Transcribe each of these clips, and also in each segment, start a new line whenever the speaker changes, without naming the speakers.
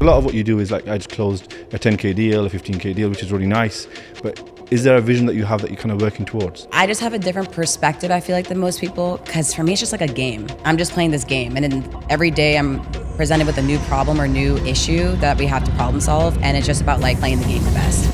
lot of what you do is like, I just closed a 10K deal, a 15K deal, which is really nice. But is there a vision that you have that you're kind of working towards?
I just have a different perspective, I feel like, than most people, because for me, it's just like a game. I'm just playing this game, and then every day I'm presented with a new problem or new issue that we have to problem solve, and it's just about like playing the game the best.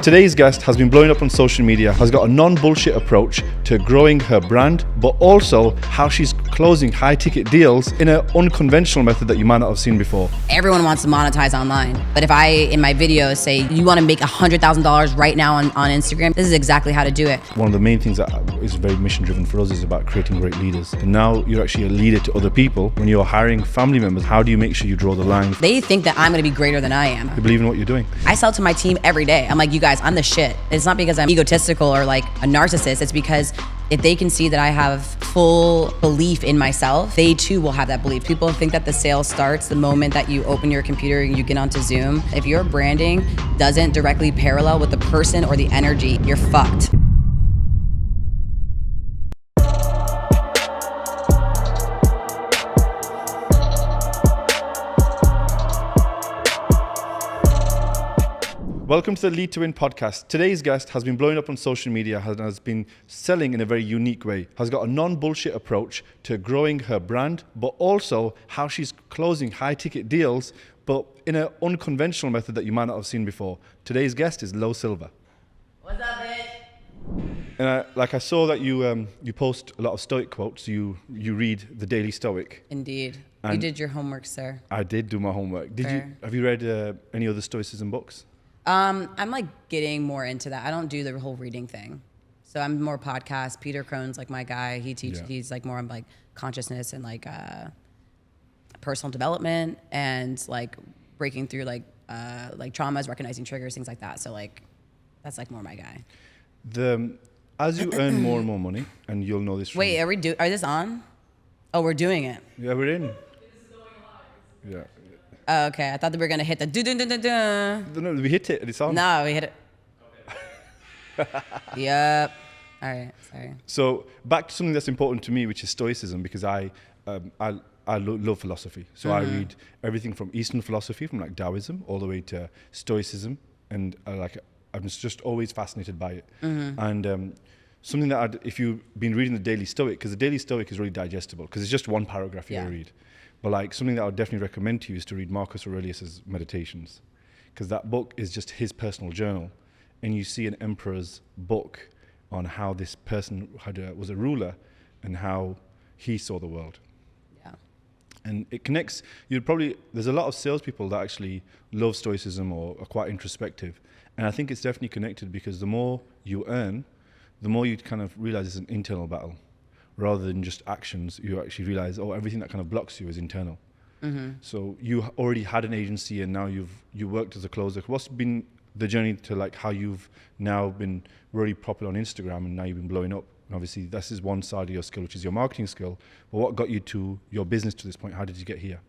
Today's guest has been blowing up on social media, has got a non-bullshit approach to growing her brand, but also how she's closing high-ticket deals in an unconventional method that you might not have seen before.
Everyone wants to monetize online, but if I, in my videos, say you want to make $100,000 right now on Instagram, this is exactly how to do it.
One of the main things that is very mission-driven for us is about creating great leaders. And now you're actually a leader to other people. When you're hiring family members, how do you make sure you draw the line?
They think that I'm going to be greater than I am.
You believe in what you're doing.
I sell to my team every day. I'm like, you guys, I'm the shit. It's not because I'm egotistical or like a narcissist. It's because if they can see that I have full belief in myself, they too will have that belief. People think that the sale starts the moment that you open your computer and you get onto Zoom. If your branding doesn't directly parallel with the person or the energy, you're fucked.
Welcome to the Lead to Win podcast. Today's guest has been blowing up on social media, has been selling in a very unique way, has got a non-bullshit approach to growing her brand, but also how she's closing high-ticket deals, but in an unconventional method that you might not have seen before. Today's guest is Lo Silva.
What's up, bitch?
And I saw that you post a lot of Stoic quotes. You read the Daily Stoic.
Indeed.
And
you did your homework, sir.
I did do my homework. Have you read any other Stoicism books?
I'm like getting more into that. I don't do the whole reading thing. So I'm more podcast. Peter Crone's like my guy. He teaches, He's like more on like consciousness and like personal development and like breaking through like traumas, recognizing triggers, things like that. So like, that's like more my guy.
As you earn more and more money, and you'll know this.
Wait, are this on? Oh, we're doing it.
Yeah, we're in. Yeah.
Oh, okay, I thought that we were gonna hit the do.
No, we hit it and it's on.
No, we hit it. Yep. All right, sorry.
So back to something that's important to me, which is Stoicism, because I love philosophy. So I read everything from Eastern philosophy, from like Taoism, all the way to Stoicism, and I'm just always fascinated by it. And something that if you've been reading the Daily Stoic, because the Daily Stoic is really digestible, because it's just one paragraph you read. But like something that I would definitely recommend to you is to read Marcus Aurelius's Meditations, because that book is just his personal journal, and you see an emperor's book on how this person was a ruler and how he saw the world.
Yeah.
And it connects. There's a lot of salespeople that actually love Stoicism or are quite introspective, and I think it's definitely connected, because the more you earn, the more you kind of realize it's an internal battle. Rather than just actions, you actually realize, everything that kind of blocks you is internal. So you already had an agency, and now you worked as a closer. What's been the journey to like how you've now been really popular on Instagram, and now you've been blowing up? And obviously, this is one side of your skill, which is your marketing skill. But what got you to your business to this point? How did you get here?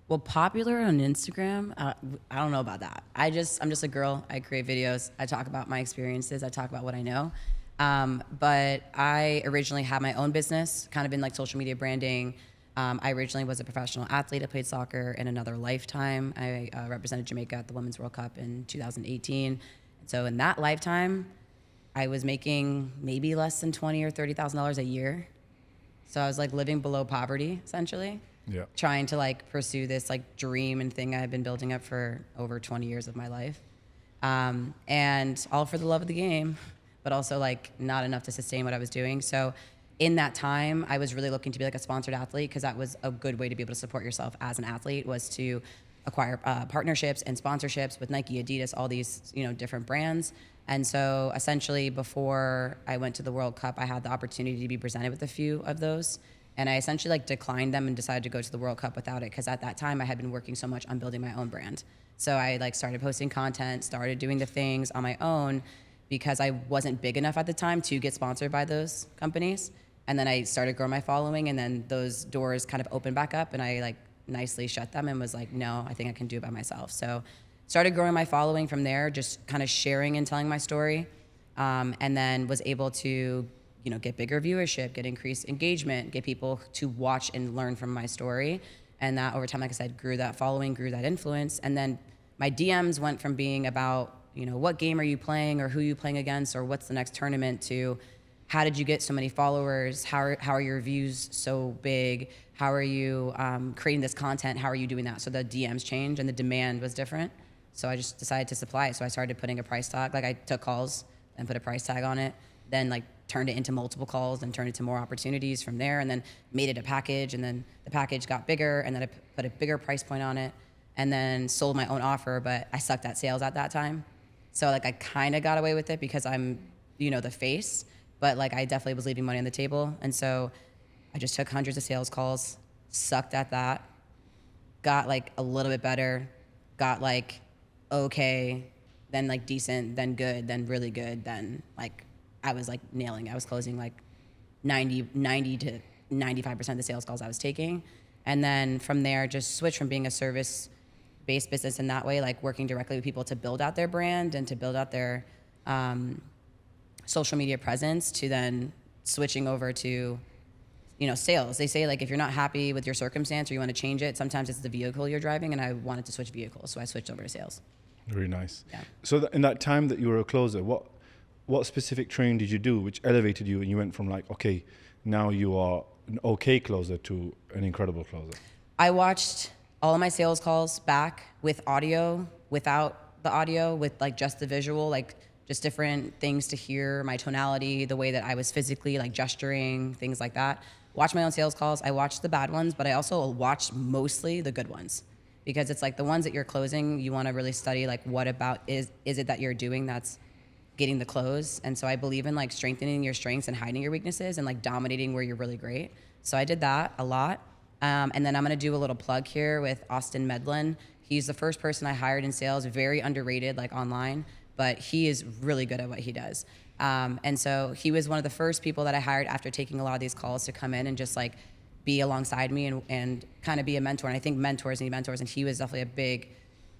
Well, popular on Instagram, I don't know about that. I'm just a girl. I create videos. I talk about my experiences. I talk about what I know. But I originally had my own business, kind of in like social media branding. I originally was a professional athlete. I played soccer in another lifetime. I represented Jamaica at the Women's World Cup in 2018. So in that lifetime, I was making maybe less than $20,000 or $30,000 a year. So I was like living below poverty, essentially.
Yeah.
Trying to like pursue this like dream and thing I've been building up for over 20 years of my life. And all for the love of the game, but also like not enough to sustain what I was doing. So in that time, I was really looking to be like a sponsored athlete, because that was a good way to be able to support yourself as an athlete, was to acquire partnerships and sponsorships with Nike, Adidas, all these different brands. And so essentially before I went to the World Cup, I had the opportunity to be presented with a few of those. And I essentially like declined them and decided to go to the World Cup without it, because at that time I had been working so much on building my own brand. So I like started posting content, started doing the things on my own, because I wasn't big enough at the time to get sponsored by those companies. And then I started growing my following, and then those doors kind of opened back up, and I like nicely shut them and was like, no, I think I can do it by myself. So started growing my following from there, just kind of sharing and telling my story. And then was able to, get bigger viewership, get increased engagement, get people to watch and learn from my story. And that over time, like I said, grew that following, grew that influence. And then my DMs went from being about, you know, what game are you playing or who are you playing against or what's the next tournament to how did you get so many followers? How are your views so big? How are you creating this content? How are you doing that? So the DMs changed and the demand was different. So I just decided to supply it. So I started putting a price tag. Like I took calls and put a price tag on it, then like turned it into multiple calls and turned it to more opportunities from there, and then made it a package, and then the package got bigger, and then I put a bigger price point on it, and then sold my own offer, but I sucked at sales at that time. So like I kind of got away with it because I'm, you know, the face, but like I definitely was leaving money on the table. And so I just took hundreds of sales calls, sucked at that, got like a little bit better, got like okay, then like decent, then good, then really good, then like I was like nailing. I was closing like 90 to 95% of the sales calls I was taking. And then from there, just switch from being a service-based business in that way, like working directly with people to build out their brand and to build out their social media presence, to then switching over to, you know, sales. They say like if you're not happy with your circumstance or you want to change it, sometimes it's the vehicle you're driving, and I wanted to switch vehicles, so I switched over to sales.
Very nice.
Yeah.
So in that time that you were a closer, what specific training did you do which elevated you and you went from like, okay, now you are an okay closer to an incredible closer?
I watched all of my sales calls back with audio, without the audio, with like just the visual, like just different things to hear, my tonality, the way that I was physically like gesturing, things like that. Watch my own sales calls. I watched the bad ones, but I also watched mostly the good ones, because it's like the ones that you're closing, you want to really study like what about is it that you're doing that's getting the close. And so I believe in like strengthening your strengths and hiding your weaknesses and like dominating where you're really great. So I did that a lot. And then I'm going to do a little plug here with Austin Medlin. He's the first person I hired in sales, very underrated like online, but he is really good at what he does. And so he was one of the first people that I hired after taking a lot of these calls to come in and just like be alongside me and kind of be a mentor. And I think mentors need mentors, and he was definitely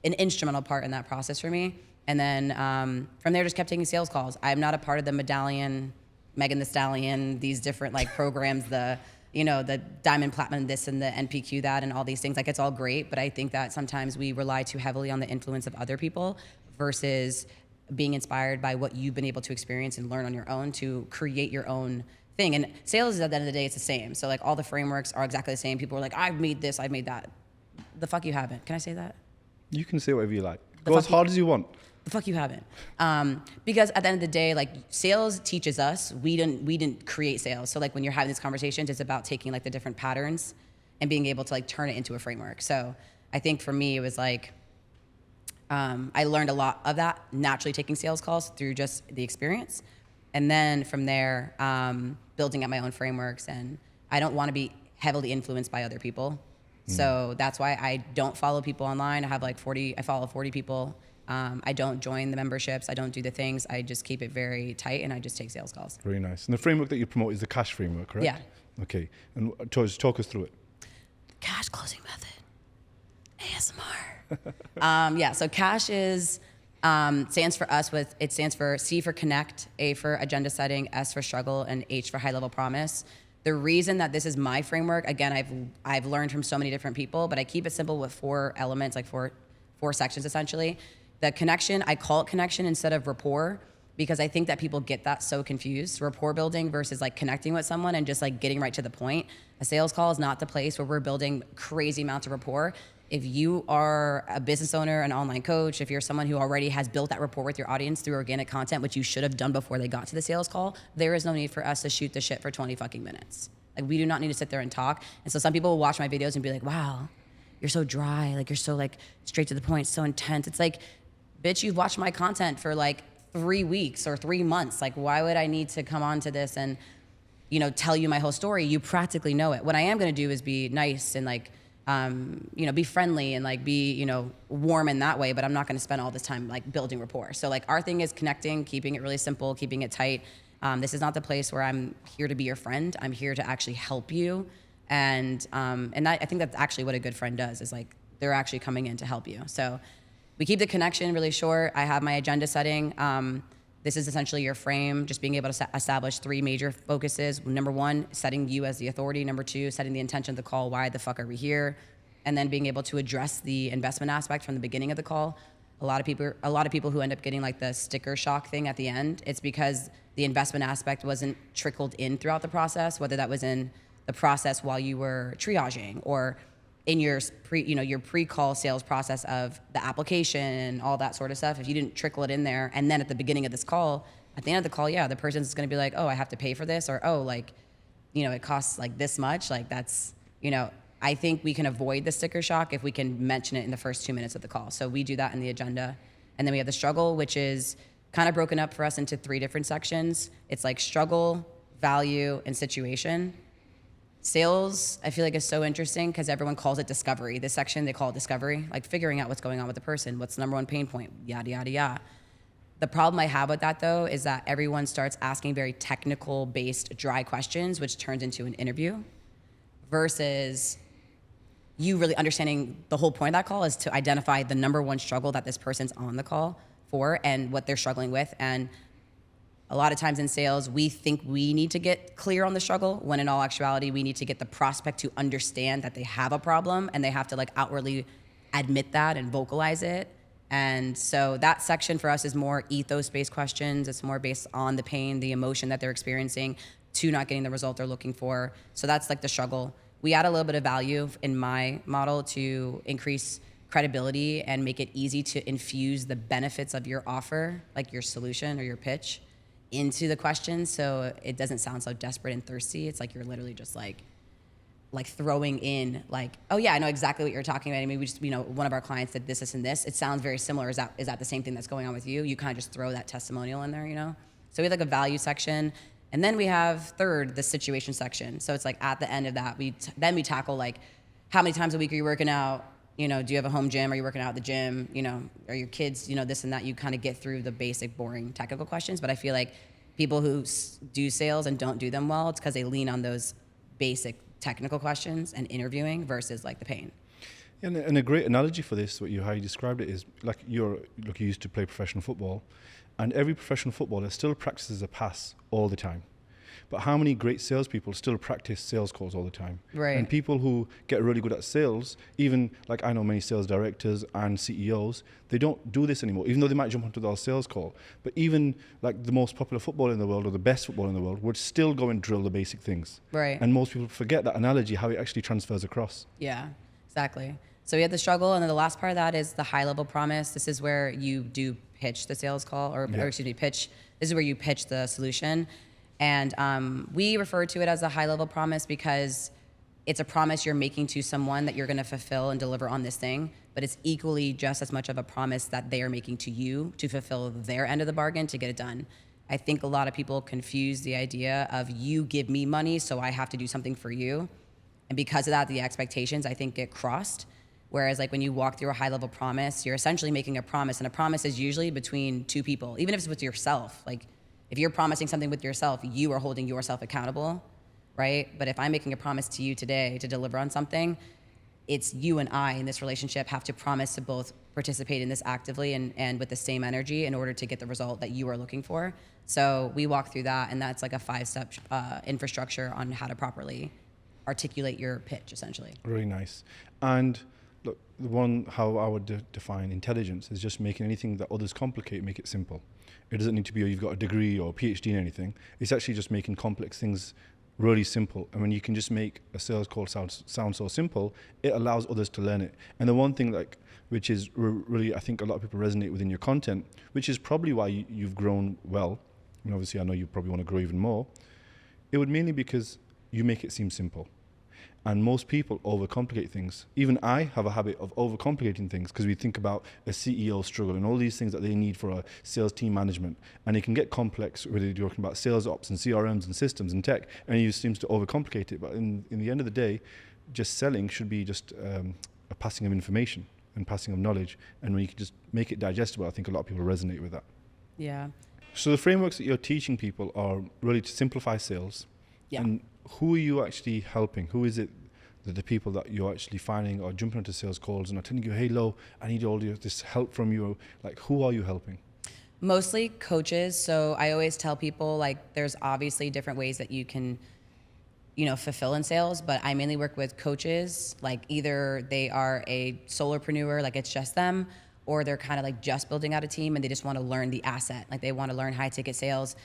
an instrumental part in that process for me. And then from there, just kept taking sales calls. I'm not a part of the Medallion, Megan Thee Stallion, these different like programs, the Diamond Platinum this and the NPQ that and all these things. Like it's all great, but I think that sometimes we rely too heavily on the influence of other people versus being inspired by what you've been able to experience and learn on your own to create your own thing. And sales is, at the end of the day, it's the same. So like all the frameworks are exactly the same. People are like, I've made this, I've made that. The fuck you haven't. Can I say that?
You can say whatever you like. Go as hard as you want.
The fuck you haven't. Because at the end of the day, like sales teaches us, we didn't create sales. So like when you're having these conversations, it's about taking like the different patterns and being able to like turn it into a framework. So I think for me, it was like, I learned a lot of that naturally taking sales calls through just the experience. And then from there, building out my own frameworks. And I don't want to be heavily influenced by other people. So that's why I don't follow people online. I follow 40 people. I don't join the memberships. I don't do the things. I just keep it very tight, and I just take sales calls.
Very nice. And the framework that you promote is the cash framework, correct?
Yeah.
Okay. And talk us through it.
Cash closing method. ASMR. Yeah, so cash is stands for us it stands for C for connect, A for agenda setting, S for struggle, and H for high level promise. The reason that this is my framework, again, I've learned from so many different people, but I keep it simple with 4 elements, like four sections essentially. The connection, I call it connection instead of rapport, because I think that people get that so confused. Rapport building versus like connecting with someone and just like getting right to the point. A sales call is not the place where we're building crazy amounts of rapport. If you are a business owner, an online coach, if you're someone who already has built that rapport with your audience through organic content, which you should have done before they got to the sales call, there is no need for us to shoot the shit for 20 fucking minutes. Like we do not need to sit there and talk. And so some people will watch my videos and be like, wow, you're so dry. Like you're so like straight to the point, so intense. It's like, bitch, you've watched my content for like 3 weeks or 3 months. Like why would I need to come on to this and, tell you my whole story? You practically know it. What I am going to do is be nice and like, be friendly and like be, warm in that way, but I'm not going to spend all this time like building rapport. So like our thing is connecting, keeping it really simple, keeping it tight. This is not the place where I'm here to be your friend. I'm here to actually help you. And I think that's actually what a good friend does, is like they're actually coming in to help you. So we keep the connection really short. I have my agenda setting. This is essentially your frame, just being able to establish 3 major focuses. Number 1, setting you as the authority. Number 2, setting the intention of the call. Why the fuck are we here? and then being able to address the investment aspect from the beginning of the call. A lot of people who end up getting like the sticker shock thing at the end, it's because the investment aspect wasn't trickled in throughout the process, whether that was in the process while you were triaging or in your pre-call sales process of the application and all that sort of stuff. If you didn't trickle it in there, and then at the beginning of this call, at the end of the call, yeah, the person's going to be like, oh, I have to pay for this, or oh, like, it costs like this much. Like that's, I think we can avoid the sticker shock if we can mention it in the first 2 minutes of the call. So we do that in the agenda. And then we have the struggle, which is kind of broken up for us into 3 different sections. It's like struggle, value, and situation. Sales, I feel like, is so interesting because everyone calls it discovery. This section, they call it discovery, like figuring out what's going on with the person, what's the number one pain point, yada, yada, yada. The problem I have with that, though, is that everyone starts asking very technical-based, dry questions, which turns into an interview, versus you really understanding the whole point of that call is to identify the number one struggle that this person's on the call for and what they're struggling with. And a lot of times in sales, we think we need to get clear on the struggle, when in all actuality, we need to get the prospect to understand that they have a problem and they have to like outwardly admit that and vocalize it. And so that section for us is more ethos-based questions. It's more based on the pain, the emotion that they're experiencing to not getting the result they're looking for. So that's like the struggle. We add a little bit of value in my model to increase credibility and make it easy to infuse the benefits of your offer, like your solution or your pitch, into the question, so it doesn't sound so desperate and thirsty. It's like you're literally just like throwing in like, oh yeah, I know exactly what you're talking about. I mean, we just, one of our clients did this, and this. It sounds very similar. Is that the same thing that's going on with you? You kind of just throw that testimonial in there, So we have like a value section. And then we have third, the situation section. So it's like at the end of that, we tackle like, how many times a week are you working out? Do you have a home gym? Are you working out at the gym? Are your kids, this and that? You kind of get through the basic, boring technical questions. But I feel like people who do sales and don't do them well, it's because they lean on those basic technical questions and interviewing versus like the pain.
And a great analogy for this, how you described it, is like you used to play professional football, and every professional footballer still practices a pass all the time. But how many great salespeople still practice sales calls all the time?
Right.
And people who get really good at sales, even like I know many sales directors and CEOs, they don't do this anymore, even though they might jump onto their sales call. But even like the most popular footballer in the world or the best footballer in the world would still go and drill the basic things.
Right.
And most people forget that analogy, how it actually transfers across.
Yeah, exactly. So we had the struggle, and then the last part of that is the high-level promise. This is where you do pitch the sales call, pitch. This is where you pitch the solution. And we refer to it as a high-level promise because it's a promise you're making to someone that you're going to fulfill and deliver on this thing, but it's equally just as much of a promise that they are making to you to fulfill their end of the bargain to get it done. I think a lot of people confuse the idea of you give me money, so I have to do something for you. And because of that, the expectations, I think, get crossed. Whereas like when you walk through a high-level promise, you're essentially making a promise, and a promise is usually between two people, even if it's with yourself. Like, if you're promising something with yourself, you are holding yourself accountable, right? But if I'm making a promise to you today to deliver on something, it's you and I in this relationship have to promise to both participate in this actively and with the same energy in order to get the result that you are looking for. So we walk through that, and that's like a 5-step infrastructure on how to properly articulate your pitch, essentially.
Really nice. And look, how I would define intelligence is just making anything that others complicate, make it simple. It doesn't need to be, you've got a degree or a PhD in anything. It's actually just making complex things really simple. And when you can just make a sales call sound so simple, it allows others to learn it. And the one thing which is really, I think a lot of people resonate within your content, which is probably why you've grown well. And obviously I know you probably want to grow even more. It would mainly because you make it seem simple. And most people overcomplicate things. Even I have a habit of overcomplicating things because we think about a CEO struggle and all these things that they need for a sales team management. And it can get complex, whether you're talking about sales ops and CRMs and systems and tech, and you seems to overcomplicate it. But in the end of the day, just selling should be just a passing of information and passing of knowledge. And when you can just make it digestible, I think a lot of people resonate with that.
Yeah.
So the frameworks that you're teaching people are really to simplify sales.
Yeah.
And who are you actually helping? Who is it that the people that you're actually finding are jumping onto sales calls and are telling you, hey, Lo, I need all this help from you? Like, who are you helping?
Mostly coaches. So I always tell people, like, there's obviously different ways that you can, fulfill in sales, but I mainly work with coaches. Like either they are a solopreneur, like it's just them, or they're kind of like just building out a team and they just want to learn the asset. Like they want to learn high ticket sales.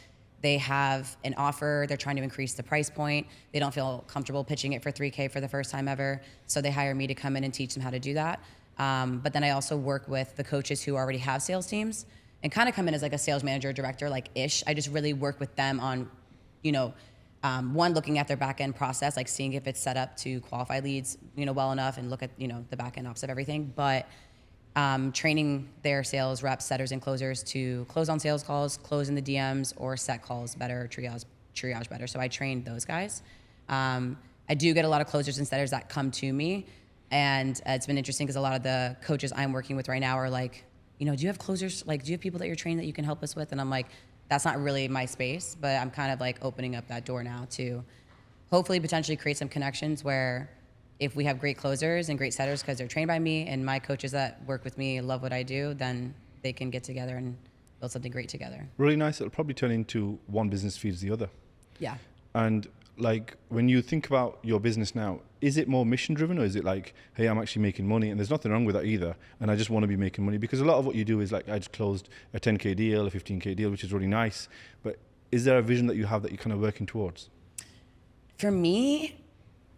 They have an offer, they're trying to increase the price point. They don't feel comfortable pitching it for $3K for the first time ever. So they hire me to come in and teach them how to do that. But then I also work with the coaches who already have sales teams and kind of come in as like a sales manager, director, like ish. I just really work with them on, one, looking at their back end process, like seeing if it's set up to qualify leads, well enough and look at, the back end ops of everything. But training their sales reps, setters, and closers to close on sales calls, close in the DMs, or set calls better, triage better. So I trained those guys. I do get a lot of closers and setters that come to me, and it's been interesting because a lot of the coaches I'm working with right now are like, do you have closers? Like, do you have people that you're training that you can help us with? And I'm like, that's not really my space, but I'm kind of like opening up that door now to hopefully potentially create some connections where if we have great closers and great setters because they're trained by me and my coaches that work with me love what I do, then they can get together and build something great together.
Really nice. It'll probably turn into one business feeds the other.
Yeah.
And like when you think about your business now, is it more mission driven or is it like, hey, I'm actually making money? And there's nothing wrong with that either. And I just want to be making money, because a lot of what you do is like, I just closed a 10K deal, a 15K deal, which is really nice. But is there a vision that you have that you're kind of working towards?
For me,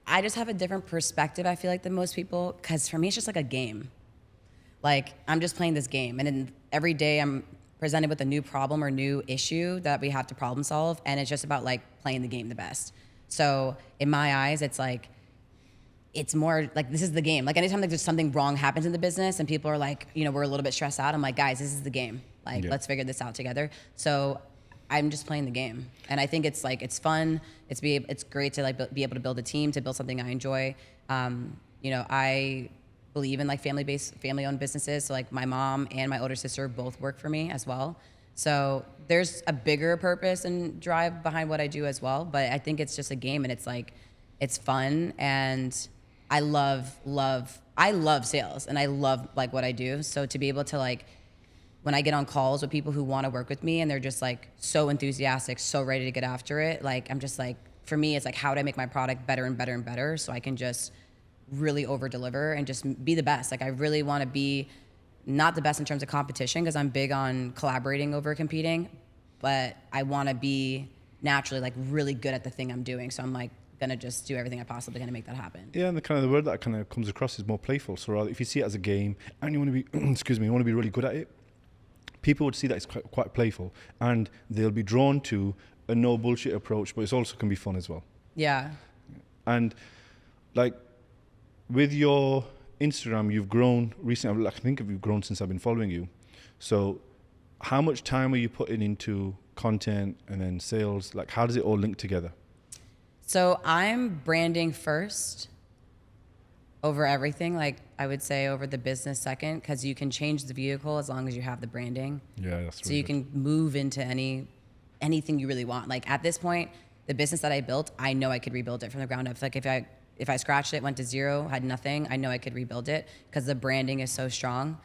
I just have a different perspective, I feel like, than most people, because for me, it's just like a game. Like, I'm just playing this game, and then every day I'm presented with a new problem or new issue that we have to problem solve, and it's just about, like, playing the game the best. So, in my eyes, it's like, it's more like, this is the game. Like, anytime like there's something wrong happens in the business and people are like, we're a little bit stressed out, I'm like, guys, this is the game. Like, let's figure this out together. So, I'm just playing the game, and I think it's like, it's fun. It's great to like be able to build a team, to build something I enjoy. I believe in like family-owned businesses. So like my mom and my older sister both work for me as well. So there's a bigger purpose and drive behind what I do as well. But I think it's just a game, and it's like, it's fun, and I love sales, and I love like what I do. So to be able to like, when I get on calls with people who want to work with me and they're just like so enthusiastic, so ready to get after it, like I'm just like, for me, it's like, how do I make my product better and better and better so I can just really over deliver and just be the best. Like I really want to be not the best in terms of competition, because I'm big on collaborating over competing, but I want to be naturally like really good at the thing I'm doing. So I'm like gonna just do everything I possibly can to make that happen.
Yeah, and the word that kind of comes across is more playful. So if you see it as a game and you want to be, you want to be really good at it, people would see that it's quite playful, and they'll be drawn to a no bullshit approach, but it also can be fun as well.
Yeah.
And like with your Instagram, you've grown recently. I think you've grown since I've been following you. So how much time are you putting into content and then sales? Like, how does it all link together?
So I'm branding first over everything. Like I would say over the business second, because you can change the vehicle as long as you have the branding.
Yeah, that's
so you can move into anything you really want. Like at this point, the business that I built, I know I could rebuild it from the ground up. Like if I scratched it, went to zero, had nothing, I know I could rebuild it because the branding is so strong.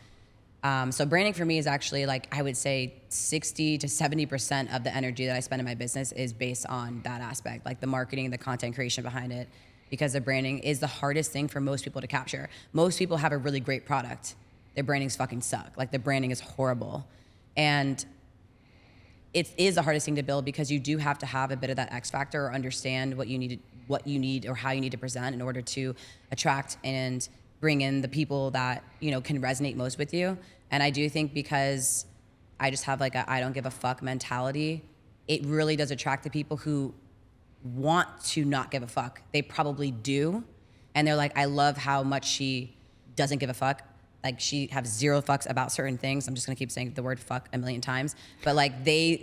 So branding for me is actually like, I would say 60 to 70% of the energy that I spend in my business is based on that aspect, like the marketing, the content creation behind it, because the branding is the hardest thing for most people to capture. Most people have a really great product. Their brandings fucking suck. Like the branding is horrible. And it is the hardest thing to build because you do have to have a bit of that X factor or understand what you need or how you need to present in order to attract and bring in the people that, can resonate most with you. And I do think because I just have like a I don't give a fuck mentality, it really does attract the people who want to not give a fuck. They probably do. And they're like, I love how much she doesn't give a fuck. Like she has zero fucks about certain things. I'm just gonna keep saying the word fuck a million times. But like they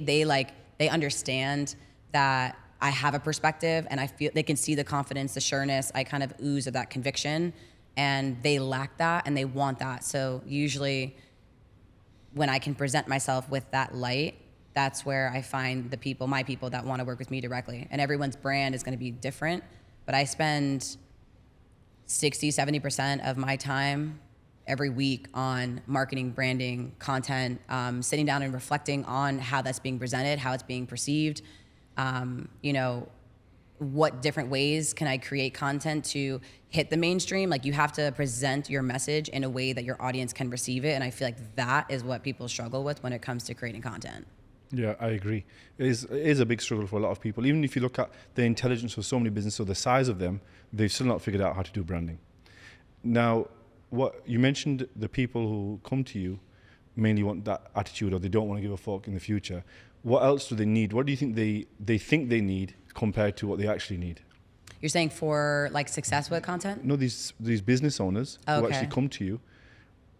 understand that I have a perspective, and I feel they can see the confidence, the sureness. I kind of ooze of that conviction, and they lack that and they want that. So usually when I can present myself with that light, that's where I find my people that want to work with me directly. And everyone's brand is going to be different, but I spend 60, 70% of my time every week on marketing, branding, content, sitting down and reflecting on how that's being presented, how it's being perceived. what different ways can I create content to hit the mainstream. Like, you have to present your message in a way that your audience can receive it. And I feel like that is what people struggle with when it comes to creating content.
Yeah, I agree. It is a big struggle for a lot of people. Even if you look at the intelligence of so many businesses or the size of them, they've still not figured out how to do branding. Now, what you mentioned, the people who come to you mainly want that attitude, or they don't want to give a fuck in the future. What else do they need? What do you think they think they need compared to what they actually need?
You're saying for like success with content?
No, these business owners who actually come to you,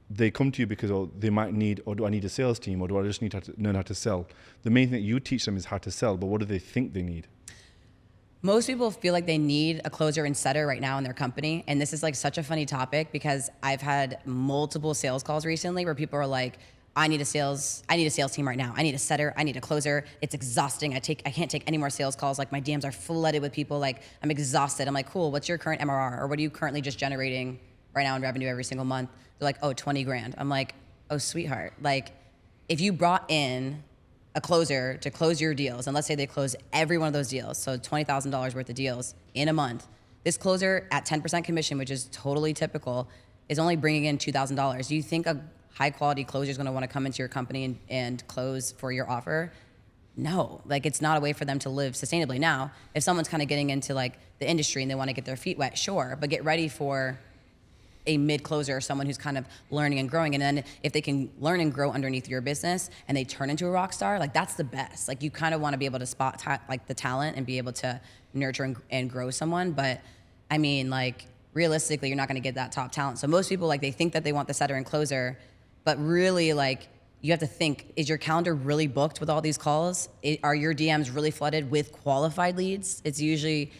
they come to you because they might need, or do I need a sales team, or do I just need to learn how to sell? The main thing that you teach them is how to sell, but what do they think they need?
Most people feel like they need a closer and setter right now in their company. And this is like such a funny topic because I've had multiple sales calls recently where people are like, I need a sales team right now. I need a setter. I need a closer. It's exhausting. I can't take any more sales calls. Like, my DMs are flooded with people. Like, I'm exhausted. I'm like, cool. What's your current MRR? Or what are you currently just generating right now in revenue every single month? They're like, oh, 20 grand. I'm like, oh, sweetheart. Like, if you brought in a closer to close your deals, and let's say they close every one of those deals, so $20,000 worth of deals in a month, this closer at 10% commission, which is totally typical, is only bringing in $2,000. Do you think a high quality closer is going to want to come into your company and close for your offer? No, like, it's not a way for them to live sustainably. Now, if someone's kind of getting into like the industry and they want to get their feet wet, sure, but get ready for a mid closer or someone who's kind of learning and growing. And then if they can learn and grow underneath your business and they turn into a rock star, like, that's the best. Like, you kind of want to be able to spot like the talent and be able to nurture and grow someone. But I mean, like, realistically, you're not going to get that top talent. So most people, like, they think that they want the setter and closer, but really, like, you have to think, is your calendar really booked with all these calls? Are your DMs really flooded with qualified leads? It's usually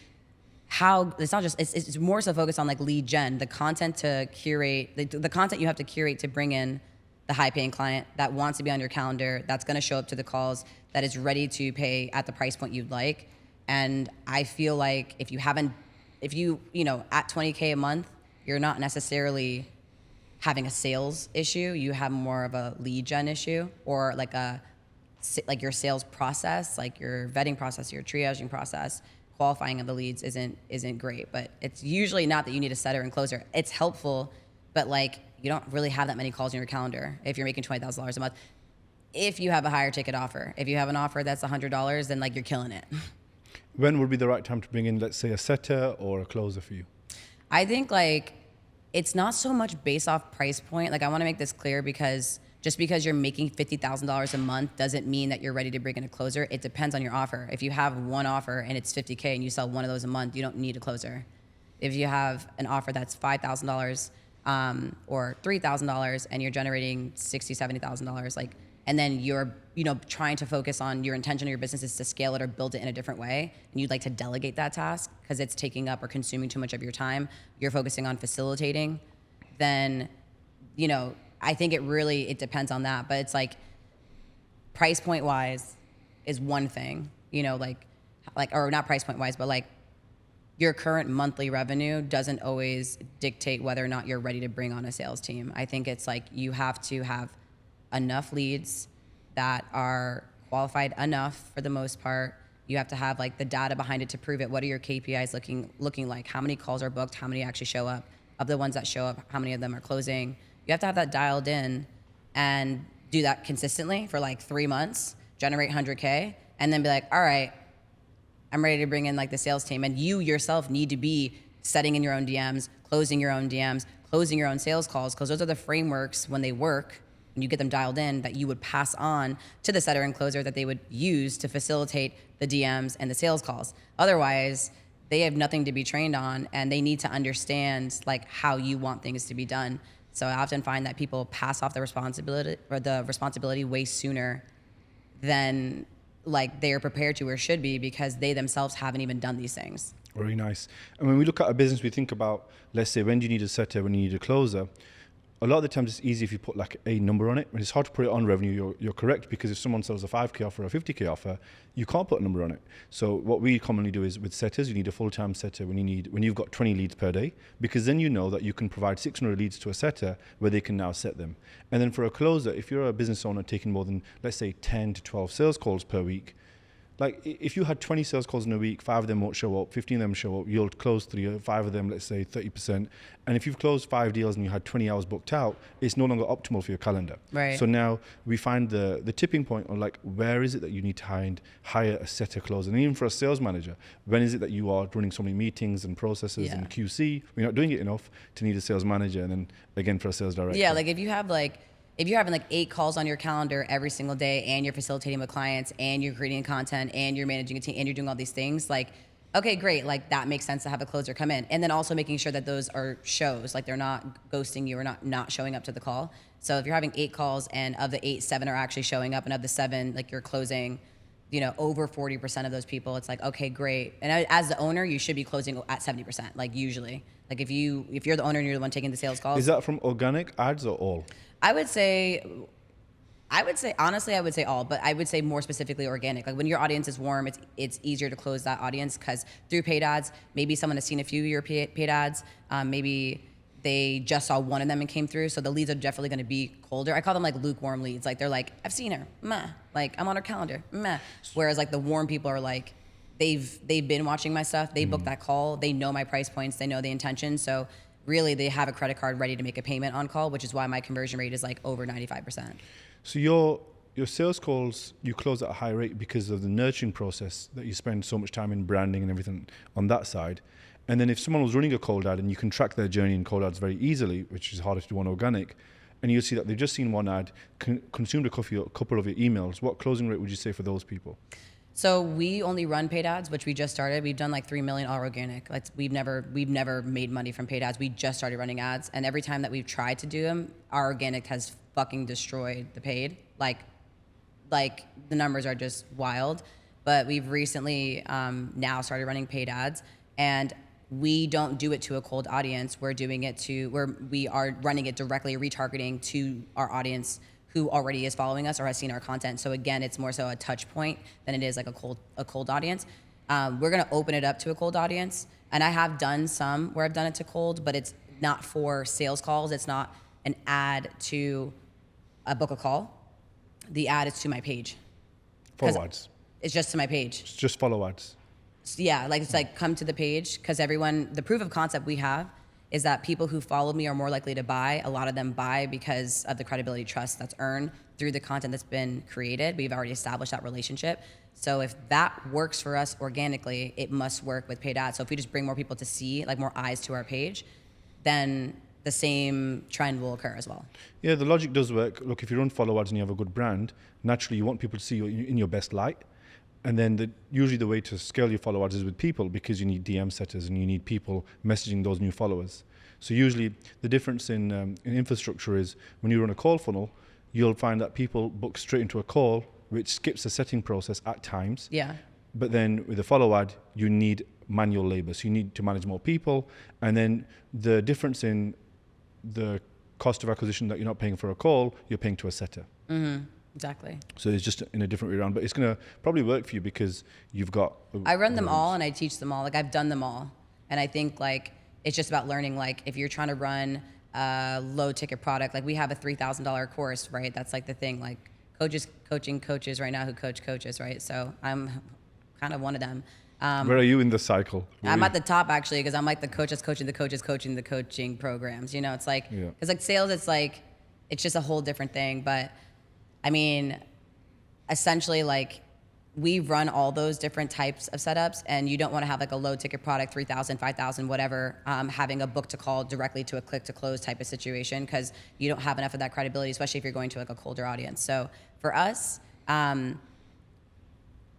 it's not just, it's more so focused on like lead gen, the content to curate, the content you have to curate to bring in the high paying client that wants to be on your calendar, that's going to show up to the calls, that is ready to pay at the price point you'd like. And I feel like if you at 20K a month, you're not necessarily having a sales issue, you have more of a lead gen issue, or like your sales process, like your vetting process, your triaging process, qualifying of the leads isn't great. But it's usually not that you need a setter and closer. It's helpful, but like, you don't really have that many calls in your calendar if you're making $20,000 a month. If you have a higher ticket offer, if you have an offer that's $100, then like, you're killing it.
When would be the right time to bring in, let's say, a setter or a closer for you?
I think like, it's not so much based off price point. Like, I want to make this clear, because just because you're making $50,000 a month doesn't mean that you're ready to bring in a closer. It depends on your offer. If you have one offer and it's $50K and you sell one of those a month, you don't need a closer. If you have an offer that's $5,000 or $3,000 and you're generating $60,000, $70,000, like, and then you're trying to focus on, your intention of your business is to scale it or build it in a different way, and you'd like to delegate that task because it's taking up or consuming too much of your time, you're focusing on facilitating, then I think it depends on that. But it's like, price point wise is one thing, or not price point wise, but like, your current monthly revenue doesn't always dictate whether or not you're ready to bring on a sales team. I think it's like, you have to have enough leads that are qualified enough for the most part. You have to have like the data behind it to prove it. What are your KPIs looking like? How many calls are booked? How many actually show up? Of the ones that show up, how many of them are closing? You have to have that dialed in and do that consistently for like 3 months, generate 100K, and then be like, all right, I'm ready to bring in like the sales team. And you yourself need to be setting in your own DMs, closing your own DMs, closing your own sales calls, because those are the frameworks when they work, and you get them dialed in, that you would pass on to the setter and closer that they would use to facilitate the DMs and the sales calls. Otherwise, they have nothing to be trained on, and they need to understand like how you want things to be done. So I often find that people pass off the responsibility way sooner than like they are prepared to or should be, because they themselves haven't even done these things.
Very nice. And when we look at a business, we think about, let's say, when do you need a setter, when you need a closer? A lot of the times it's easy if you put like a number on it. And it's hard to put it on revenue. You're correct, because if someone sells a 5K offer or a 50K offer, you can't put a number on it. So what we commonly do is, with setters, you need a full-time setter when you've got 20 leads per day, because then you know that you can provide 600 leads to a setter where they can now set them. And then for a closer, if you're a business owner taking more than, let's say, 10 to 12 sales calls per week, like if you had 20 sales calls in a week, 5 of them won't show up, 15 of them show up, you'll close 3, 5 of them, let's say 30%. And if you've closed 5 deals and you had 20 hours booked out, it's no longer optimal for your calendar.
Right.
So now we find the tipping point on like, where is it that you need to hire a setter closer? And even for a sales manager, when is it that you are running so many meetings and processes and QC, we're not doing it enough to need a sales manager, and then again for a sales director.
Yeah, like if you're having like 8 calls on your calendar every single day, and you're facilitating with clients, and you're creating content, and you're managing a team, and you're doing all these things, like, okay, great. Like that makes sense to have a closer come in. And then also making sure that those are shows, like they're not ghosting you or not showing up to the call. So if you're having 8 calls and of the 8, 7 are actually showing up, and of the 7, like you're closing, over 40% of those people, it's like, okay, great. And as the owner, you should be closing at 70%, like usually. Like if you're the owner and you're the one taking the sales calls.
Is that from organic ads or all?
I would say honestly, I would say all, but I would say more specifically organic. Like when your audience is warm, it's easier to close that audience, because through paid ads, maybe someone has seen a few of your paid ads, maybe they just saw one of them and came through, so the leads are definitely going to be colder. I call them like lukewarm leads. Like they're like, I've seen her, meh. Like I'm on her calendar, meh. Whereas like the warm people are like, they've been watching my stuff, they booked that call, they know my price points, they know the intention, so really they have a credit card ready to make a payment on call, which is why my conversion rate is like over 95%.
So your sales calls, you close at a high rate because of the nurturing process that you spend so much time in branding and everything on that side. And then if someone was running a cold ad, and you can track their journey in cold ads very easily, which is harder to do on organic, and you'll see that they've just seen one ad, consumed a couple of your emails, what closing rate would you say for those people?
So we only run paid ads, which we just started. We've done like 3 million all organic. Like we've never made money from paid ads. We just started running ads, and every time that we've tried to do them, our organic has fucking destroyed the paid. Like the numbers are just wild. But we've recently now started running paid ads, and we don't do it to a cold audience. We're doing it we are running it directly, retargeting to our audience who already is following us or has seen our content. So again, it's more so a touch point than it is like a cold audience. We're gonna open it up to a cold audience, and I have done some where I've done it to cold, but it's not for sales calls. It's not an ad to book a call. The ad is to my page.
Follow ads.
It's just to my page.
It's just follow ads.
Yeah, like it's like come to the page, because the proof of concept we have is that people who follow me are more likely to buy. A lot of them buy because of the credibility, trust that's earned through the content that's been created. We've already established that relationship. So if that works for us organically, it must work with paid ads. So if we just bring more people to see, like more eyes to our page, then the same trend will occur as well.
Yeah, the logic does work. Look, if you run follow ads and you have a good brand, naturally you want people to see you in your best light. And then usually the way to scale your follow ads is with people, because you need DM setters and you need people messaging those new followers. So usually the difference in infrastructure is when you run a call funnel, you'll find that people book straight into a call, which skips the setting process at times.
Yeah.
But then with a follow ad, you need manual labor. So you need to manage more people. And then the difference in the cost of acquisition that you're not paying for a call, you're paying to a setter.
Mm-hmm. Exactly.
So it's just in a different way around, but it's going to probably work for you because you've got...
I run them all and I teach them all. Like I've done them all. And I think like, it's just about learning. Like if you're trying to run a low ticket product, like we have a $3,000 course, right? That's like the thing, like coaching coaches right now who coach coaches, right? So I'm kind of one of them.
Where are you in the cycle?
I'm at the top actually, because I'm like the coach that's coaching the coaches, coaching the coaching programs. You know, it's like, because like sales, it's just a whole different thing. But I mean, essentially, like we run all those different types of setups, and you don't want to have like a low ticket product, 3,000, 5,000, whatever, having a book to call directly to a click to close type of situation, because you don't have enough of that credibility, especially if you're going to like a colder audience. So for us,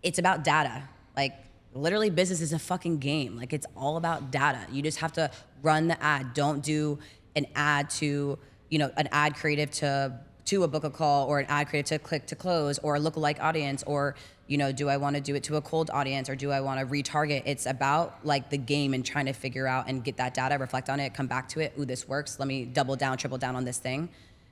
it's about data. Like literally business is a fucking game. Like it's all about data. You just have to run the ad. Don't do an ad to, an ad creative to a book a call, or an ad creative to click to close, or a lookalike audience, or do I want to do it to a cold audience, or do I want to retarget? It's about like the game and trying to figure out and get that data, reflect on it, come back to it. Ooh, this works. Let me double down, triple down on this thing.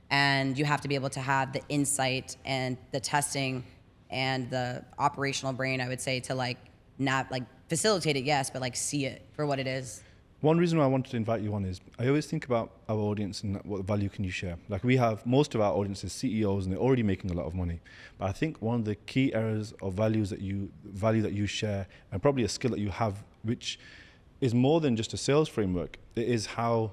And you have to be able to have the insight and the testing and the operational brain, I would say, to like not like facilitate it, yes, but like see it for what it is.
One reason why I wanted to invite you on is I always think about our audience and what value can you share. Like we have most of our audience is CEOs and they're already making a lot of money. But I think one of the key areas of value that you share, and probably a skill that you have, which is more than just a sales framework, it is how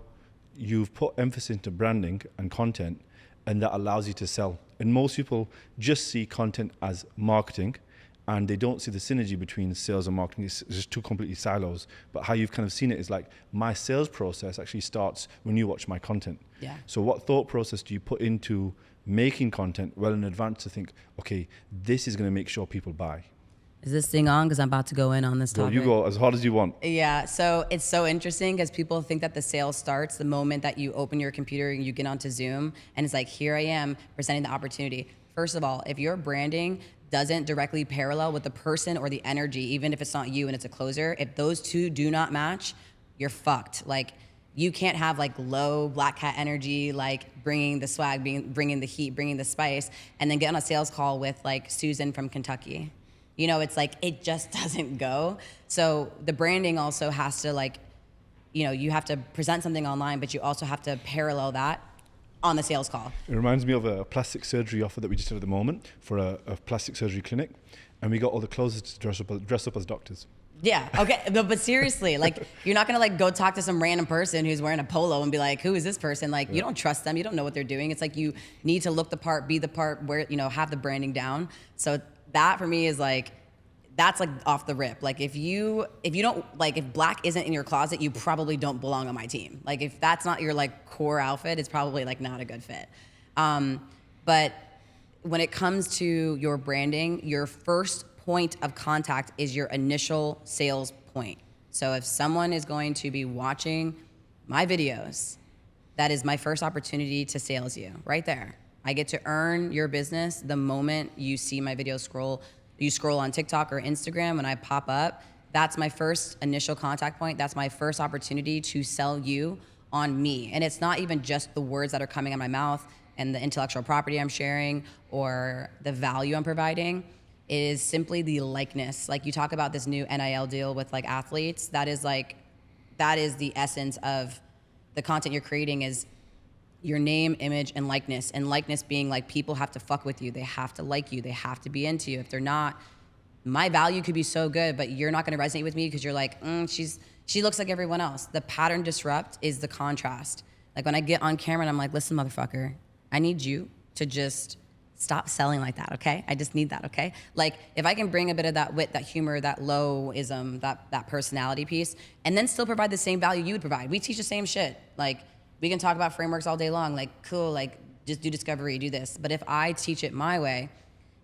you've put emphasis into branding and content, and that allows you to sell. And most people just see content as marketing, and they don't see the synergy between sales and marketing. It's just two completely silos. But how you've kind of seen it is like my sales process actually starts when you watch my content.
Yeah.
So what thought process do you put into making content well in advance to think, okay, this is going to make sure people buy?
Is this thing on? Because I'm about to go in on this topic.
You go as hard as you want.
Yeah, so it's so interesting because people think that the sale starts the moment that you open your computer and you get onto Zoom, and it's like, here I am presenting the opportunity. First of all, if your branding doesn't directly parallel with the person or the energy, even if it's not you and it's a closer, if those two do not match, you're fucked. Like, you can't have like low black hat energy, like bringing the swag, bringing the heat, bringing the spice, and then get on a sales call with like Susan from Kentucky. You know, it's like, it just doesn't go. So the branding also has to like, you know, you have to present something online, but you also have to parallel that on the sales call.
It reminds me of a plastic surgery offer that we just did at the moment for a plastic surgery clinic. And we got all the closers to dress up as doctors.
Yeah, okay, but seriously, like, you're not gonna like go talk to some random person who's wearing a polo and be like, who is this person? Like, you don't trust them, you don't know what they're doing. It's like, you need to look the part, be the part, where, you know, have the branding down. So that for me is like, that's like off the rip. Like if you don't, like if black isn't in your closet, you probably don't belong on my team. Like if that's not your like core outfit, it's probably like not a good fit. But when it comes to your branding, your first point of contact is your initial sales point. So if someone is going to be watching my videos, that is my first opportunity to sales you right there. I get to earn your business the moment you see my video you scroll on TikTok or Instagram when I pop up. That's my first initial contact point. That's my first opportunity to sell you on me. And it's not even just the words that are coming out of my mouth and the intellectual property I'm sharing or the value I'm providing. It is simply the likeness. Like you talk about this new NIL deal with like athletes, that is the essence of the content you're creating is your name, image, and likeness being like, people have to fuck with you. They have to like you. They have to be into you. If they're not, my value could be so good, but you're not gonna resonate with me because you're like, she looks like everyone else. The pattern disrupt is the contrast. Like when I get on camera and I'm like, listen, motherfucker, I need you to just stop selling like that, okay? I just need that, okay? Like if I can bring a bit of that wit, that humor, that low-ism, that personality piece, and then still provide the same value you would provide. We teach the same shit. Like, we can talk about frameworks all day long, like, cool, like, just do discovery, do this. But if I teach it my way,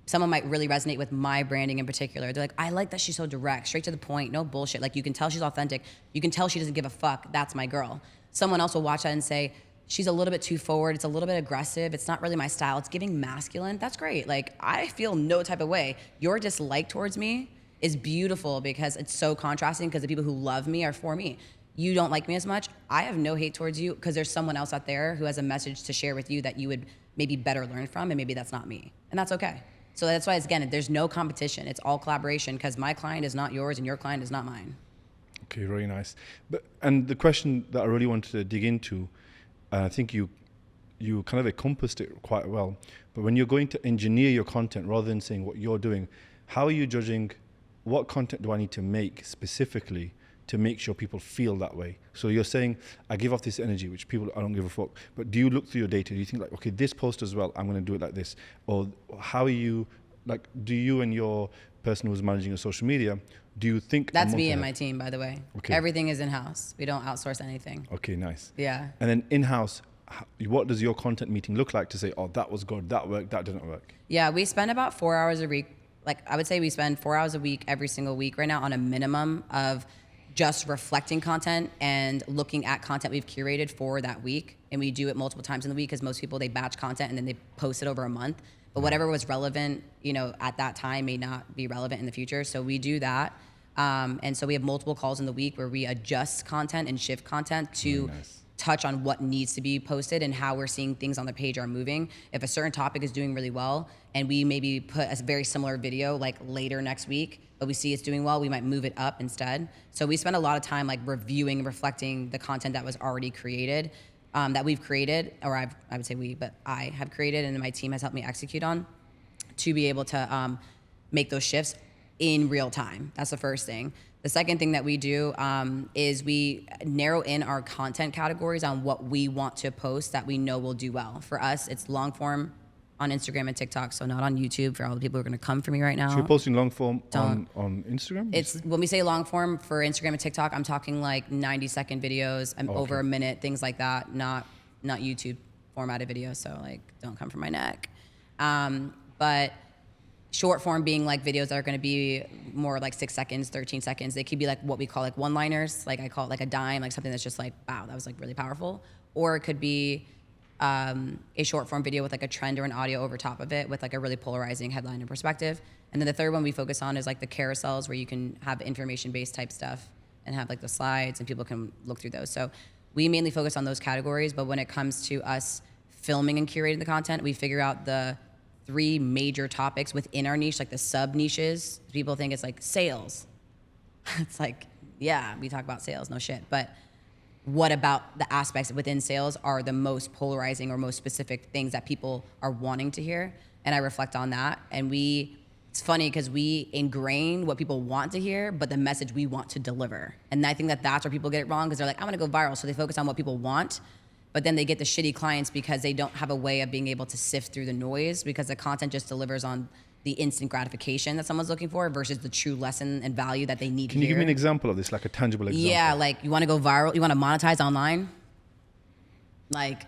someone might really resonate with my branding in particular. They're like, I like that she's so direct, straight to the point, no bullshit. Like, you can tell she's authentic. You can tell she doesn't give a fuck. That's my girl. Someone else will watch that and say, she's a little bit too forward. It's a little bit aggressive. It's not really my style. It's giving masculine. That's great. Like, I feel no type of way. Your dislike towards me is beautiful because it's so contrasting because the people who love me are for me. You don't like me as much. I have no hate towards you because there's someone else out there who has a message to share with you that you would maybe better learn from, and maybe that's not me. And that's okay. So that's why, again, there's no competition. It's all collaboration because my client is not yours and your client is not mine.
Okay, very nice. And the question that I really wanted to dig into, I think you kind of encompassed it quite well, but when you're going to engineer your content rather than saying what you're doing, how are you judging what content do I need to make specifically to make sure people feel that way? So you're saying, I give off this energy, which I don't give a fuck. But do you look through your data? Do you think like, okay, this post as well, I'm going to do it like this? Or how are you, like, do you and your person who's managing your social media, do you think...
That's me and my team, by the way.
Okay.
Everything is in-house. We don't outsource anything.
Okay, nice.
Yeah.
And then in-house, what does your content meeting look like to say, oh, that was good, that worked, that didn't work?
Yeah, we spend about 4 hours a week. Like, I would say we spend 4 hours a week every single week right now on a minimum of just reflecting content and looking at content we've curated for that week. And we do it multiple times in the week because most people, they batch content and then they post it over a month. But whatever was relevant, you know, at that time may not be relevant in the future. So we do that. And so we have multiple calls in the week where we adjust content and shift content to touch on what needs to be posted and how we're seeing things on the page are moving. If a certain topic is doing really well and we maybe put a very similar video like later next week, but we see it's doing well, we might move it up instead. So we spend a lot of time like reviewing and reflecting the content that was already created, that we've created, or I would say we, but I have created and my team has helped me execute on, to be able to make those shifts in real time. That's the first thing. The second thing that we do is we narrow in our content categories on what we want to post that we know will do well. For us, it's long form on Instagram and TikTok, so not on YouTube for all the people who are going to come for me right now.
So you're posting long form on Instagram?
It's when we say long form for Instagram and TikTok, I'm talking like 90-second videos, over a minute, things like that, not YouTube formatted videos, so like don't come for my neck. But short form being like videos that are going to be more like 6 seconds, 13 seconds. They could be like what we call like one-liners, like I call it like a dime, like something that's just like, wow, that was like really powerful. Or it could be a short form video with like a trend or an audio over top of it with like a really polarizing headline and perspective. And then the third one we focus on is like the carousels, where you can have information-based type stuff and have like the slides and people can look through those. So we mainly focus on those categories, but when it comes to us filming and curating the content, we figure out the 3 major topics within our niche, like the sub niches. People think it's like sales. It's like, yeah, we talk about sales, no shit. But what about the aspects within sales are the most polarizing or most specific things that people are wanting to hear? And I reflect on that. And it's funny because we ingrain what people want to hear, but the message we want to deliver. And I think that that's where people get it wrong, because they're like, I want to go viral. So they focus on what people want, but then they get the shitty clients because they don't have a way of being able to sift through the noise, because the content just delivers on the instant gratification that someone's looking for versus the true lesson and value that they need to hear.
Can you give me an example of this, like a tangible example?
Yeah, like you want to go viral, you want to monetize online? Like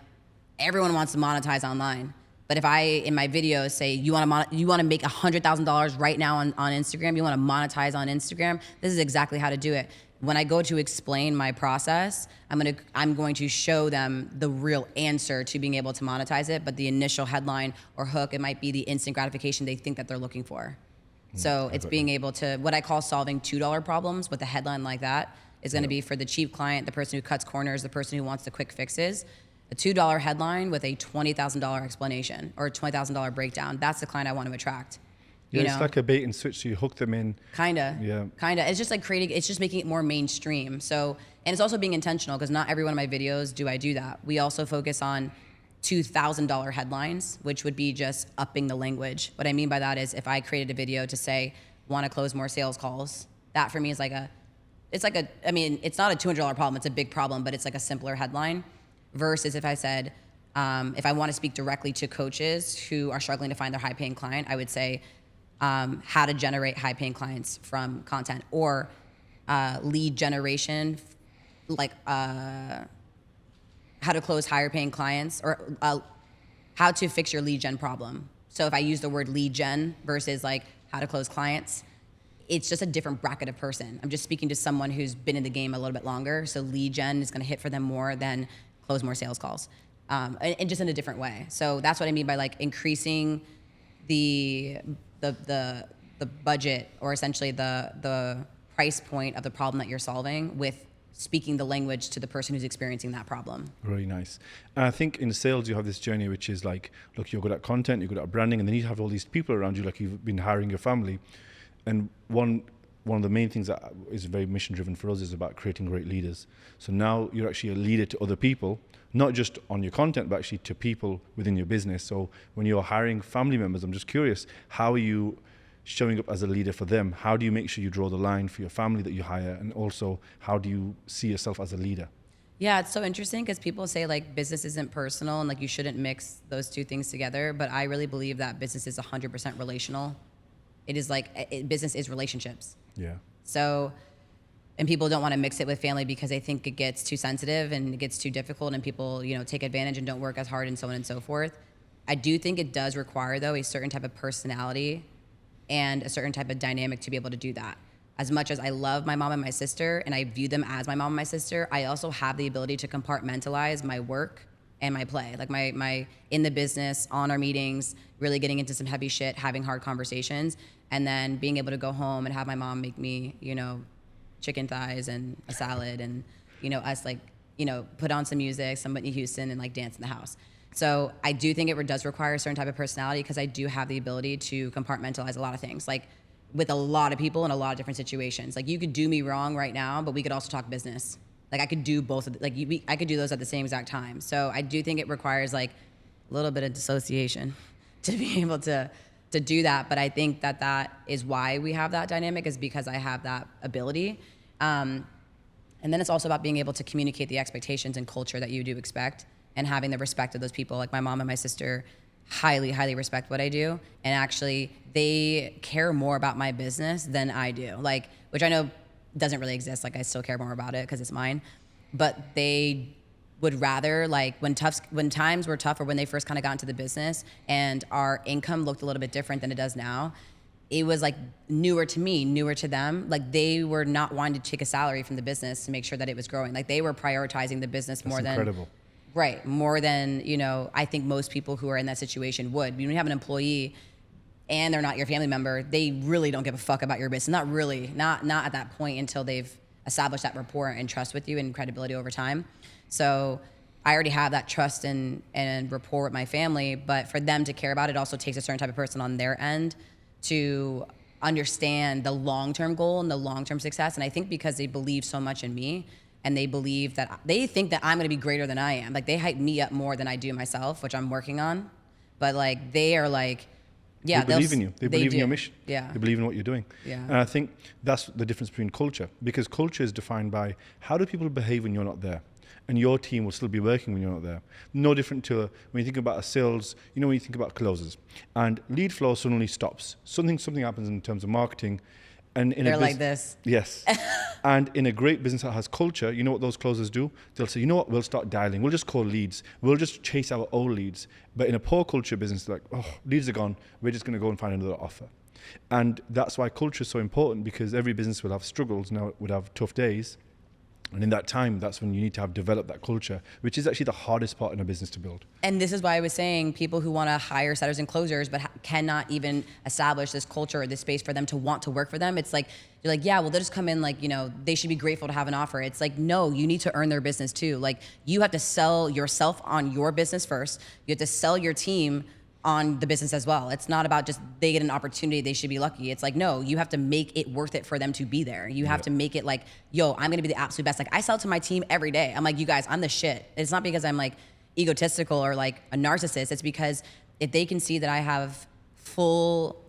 everyone wants to monetize online. But if I, in my videos, say you want to make $100,000 right now on Instagram, you want to monetize on Instagram, this is exactly how to do it. When I go to explain my process, I'm going to show them the real answer to being able to monetize it, but the initial headline or hook, it might be the instant gratification they think that they're looking for. So it's being able to, what I call solving $2 problems with a headline like that is going to be for the cheap client, the person who cuts corners, the person who wants the quick fixes. A $2 headline with a $20,000 explanation or a $20,000 breakdown. That's the client I want to attract.
Yeah, it's like a bait and switch, so you hook them in.
Kinda.
Yeah.
Kinda. It's just like it's just making it more mainstream. So, and it's also being intentional, because not every one of my videos do I do that. We also focus on $2,000 headlines, which would be just upping the language. What I mean by that is if I created a video to say, want to close more sales calls, that for me is it's not a $200 problem, it's a big problem, but it's like a simpler headline. Versus if I said, if I want to speak directly to coaches who are struggling to find their high-paying client, I would say, how to generate high-paying clients from content, or lead generation, like how to close higher-paying clients, or how to fix your lead gen problem. So if I use the word lead gen versus like how to close clients, it's just a different bracket of person. I'm just speaking to someone who's been in the game a little bit longer, so lead gen is going to hit for them more than close more sales calls, and just in a different way. So that's what I mean by like increasing the budget, or essentially the price point of the problem that you're solving, with speaking the language to the person who's experiencing that problem.
Really nice. And I think in sales, you have this journey, which is like, look, you're good at content, you're good at branding, and then you have all these people around you, like you've been hiring your family. And one of the main things that is very mission driven for us is about creating great leaders. So now you're actually a leader to other people, not just on your content, but actually to people within your business. So when you're hiring family members, I'm just curious, how are you showing up as a leader for them? How do you make sure you draw the line for your family that you hire? And also, how do you see yourself as a leader?
Yeah, it's so interesting because people say like business isn't personal and like you shouldn't mix those two things together. But I really believe that business is 100% relational. It is like, business is relationships.
Yeah.
So, and people don't want to mix it with family because they think it gets too sensitive and it gets too difficult, and people, take advantage and don't work as hard and so on and so forth. I do think it does require, though, a certain type of personality and a certain type of dynamic to be able to do that. As much as I love my mom and my sister, and I view them as my mom and my sister, I also have the ability to compartmentalize my work and my play. Like my in the business, on our meetings, really getting into some heavy shit, having hard conversations, and then being able to go home and have my mom make me, chicken thighs and a salad, and, us like put on some music, some Whitney Houston, and like dance in the house. So I do think it does require a certain type of personality, because I do have the ability to compartmentalize a lot of things, like with a lot of people in a lot of different situations. Like you could do me wrong right now, but we could also talk business. Like I could do both of I could do those at the same exact time. So I do think it requires like a little bit of dissociation to be able to do that. But I think that is why we have that dynamic, is because I have that ability. And then it's also about being able to communicate the expectations and culture that you do expect, and having the respect of those people. Like my mom and my sister highly, highly respect what I do. And actually they care more about my business than I do. Like, which I know doesn't really exist. Like I still care more about it because it's mine. But they would rather, like when times were tough, or when they first kind of got into the business and our income looked a little bit different than it does now, it was like newer to me, newer to them. Like they were not wanting to take a salary from the business to make sure that it was growing. Like they were prioritizing the business more than
incredible.
Right, more than, I think most people who are in that situation would. When you have an employee and they're not your family member, they really don't give a fuck about your business. Not really, not at that point, until they've established that rapport and trust with you and credibility over time. So I already have that trust and rapport with my family, but for them to care about it also takes a certain type of person on their end to understand the long-term goal and the long-term success. And I think because they believe so much in me, and they believe that they think that I'm gonna be greater than I am. Like they hype me up more than I do myself, which I'm working on. But like they are like, yeah,
they believe in you. They believe in your mission.
Yeah.
They believe in what you're doing.
Yeah.
And I think that's the difference between culture, because culture is defined by how do people behave when you're not there. And your team will still be working when you're not there. No different to when you think about a sales, when you think about closers, and lead flow suddenly stops. Something happens in terms of marketing. And
they're like this.
Yes. And in a great business that has culture, you know what those closers do? They'll say, you know what, we'll start dialing. We'll just call leads. We'll just chase our old leads. But in a poor culture business, like, oh, leads are gone. We're just going to go and find another offer. And that's why culture is so important, because every business will have struggles, now would have tough days. And in that time, that's when you need to have developed that culture, which is actually the hardest part in a business to build. And
this is why I was saying people who want to hire setters and closers, but cannot even establish this culture or this space for them to want to work for them. It's like, you're like, yeah, well, they'll just come in like, they should be grateful to have an offer. It's like, no, you need to earn their business too. Like you have to sell yourself on your business first. You have to sell your team on the business as well. It's not about just they get an opportunity, they should be lucky. It's like, no, you have to make it worth it for them to be there. You have to make it like, yo, I'm gonna be the absolute best. Like I sell to my team every day. I'm like, you guys, I'm the shit. It's not because I'm like egotistical or like a narcissist. It's because if they can see that I have full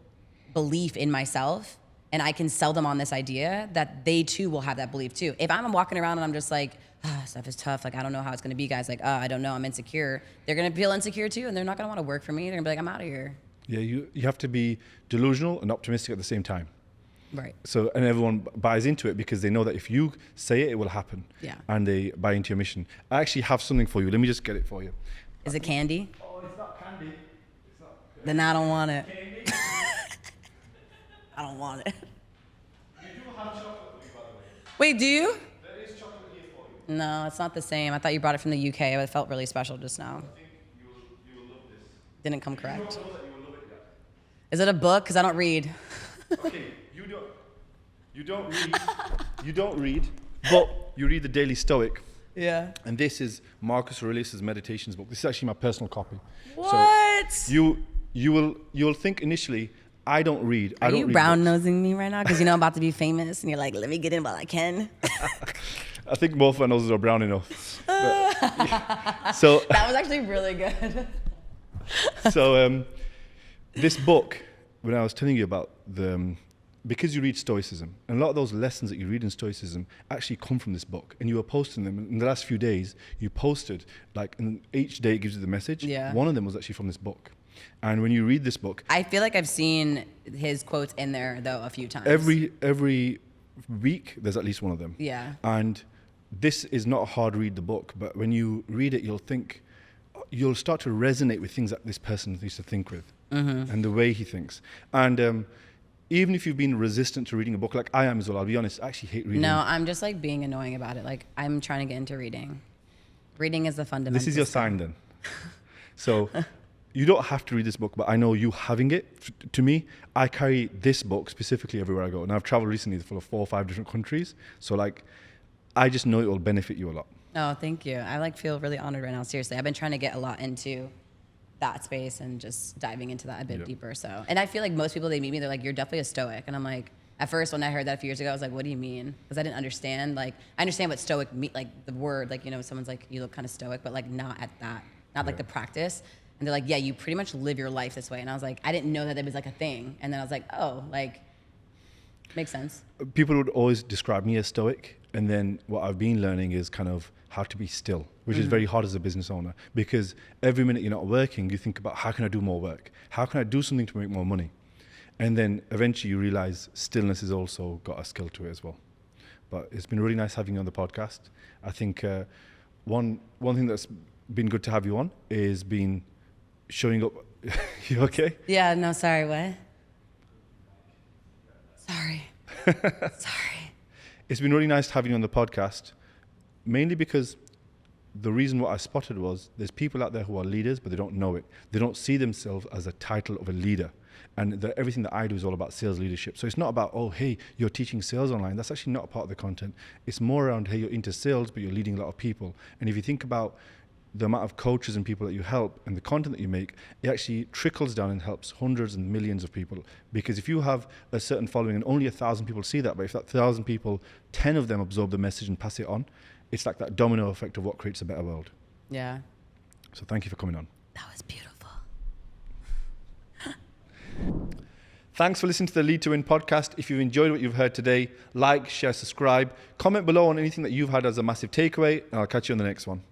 belief in myself and I can sell them on this idea, that they too will have that belief too. If I'm walking around and I'm just like, stuff is tough. Like, I don't know how it's going to be, guys. Like, I don't know. I'm insecure. They're going to feel insecure too. And they're not going to want to work for me. They're going to be like, I'm out of here.
Yeah. You have to be delusional and optimistic at the same time.
Right.
So, and everyone buys into it because they know that if you say it, it will happen.
Yeah.
And they buy into your mission. I actually have something for you. Let me just get it for you.
Is it candy?
Oh, it's not candy. It's not.
Then I don't want it.
Candy?
I don't want it.
You do have chocolate for me, by the way.
Wait, do you?
There is chocolate here for you.
No, it's not the same. I thought you brought it from the UK. It felt really special just now.
I think you will love this.
Didn't come correct.
You don't know that you will love it yet.
Is it a book? Because I don't read.
Okay, you don't read, but you read the Daily Stoic.
Yeah.
And this is Marcus Aurelius' Meditations book. This is actually my personal copy.
What?
So you'll think initially, I don't read.
Are you brown nosing me right now? Because I'm about to be famous, and you're like, let me get in while I can.
I think both of our noses are brown enough. But, yeah. So
that was actually really good.
So this book, when I was telling you about because you read Stoicism, and a lot of those lessons that you read in Stoicism actually come from this book, and you were posting them in the last few days. You posted and each day it gives you the message.
Yeah.
One of them was actually from this book, and when you read this book,
I feel like I've seen his quotes in there though a few times.
Every week there's at least one of them.
Yeah.
And this is not a hard read, the book, but when you read it, you'll start to resonate with things that this person used to think with, and the way he thinks. And even if you've been resistant to reading a book, like I am as well, I'll be honest, I actually hate reading.
No, I'm just like being annoying about it. Like I'm trying to get into reading. Reading is the fundamental.
This is your sign then. So you don't have to read this book, but I know you having it, to me, I carry this book specifically everywhere I go. And I've traveled recently for 4 or 5 different countries. So like, I just know it will benefit you a lot.
Oh, thank you. I like feel really honored right now. Seriously, I've been trying to get a lot into that space and just diving into that a bit deeper. So, and I feel like most people, they meet me, they're like, you're definitely a stoic. And I'm like, at first when I heard that a few years ago, I was like, what do you mean? Because I didn't understand. Like, I understand what stoic mean, like the word, like, you know, someone's like, you look kind of stoic, but like not at that, not like the practice. And they're like, yeah, you pretty much live your life this way. And I was like, I didn't know that it was like a thing. And then I was like, oh, like, makes sense.
People would always describe me as stoic. And then what I've been learning is kind of how to be still, which is very hard as a business owner, because every minute you're not working, you think about how can I do more work? How can I do something to make more money? And then eventually you realize stillness has also got a skill to it as well. But it's been really nice having you on the podcast. I think one thing that's been good to have you on is been showing up. You okay?
Yeah, no, sorry, what? Sorry. Sorry.
It's been really nice having you on the podcast, mainly because the reason what I spotted was there's people out there who are leaders, but they don't know it. They don't see themselves as a title of a leader. And everything that I do is all about sales leadership. So it's not about, oh, hey, you're teaching sales online. That's actually not a part of the content. It's more around, hey, you're into sales, but you're leading a lot of people. And if you think about the amount of coaches and people that you help and the content that you make, it actually trickles down and helps hundreds and millions of people. Because if you have a certain following and only 1,000 people see that, but if that 1,000 people, 10 of them absorb the message and pass it on, it's like that domino effect of what creates a better world.
Yeah.
So thank you for coming on.
That was beautiful.
Thanks for listening to the Lead to Win podcast. If you've enjoyed what you've heard today, like, share, subscribe, comment below on anything that you've had as a massive takeaway, and I'll catch you on the next one.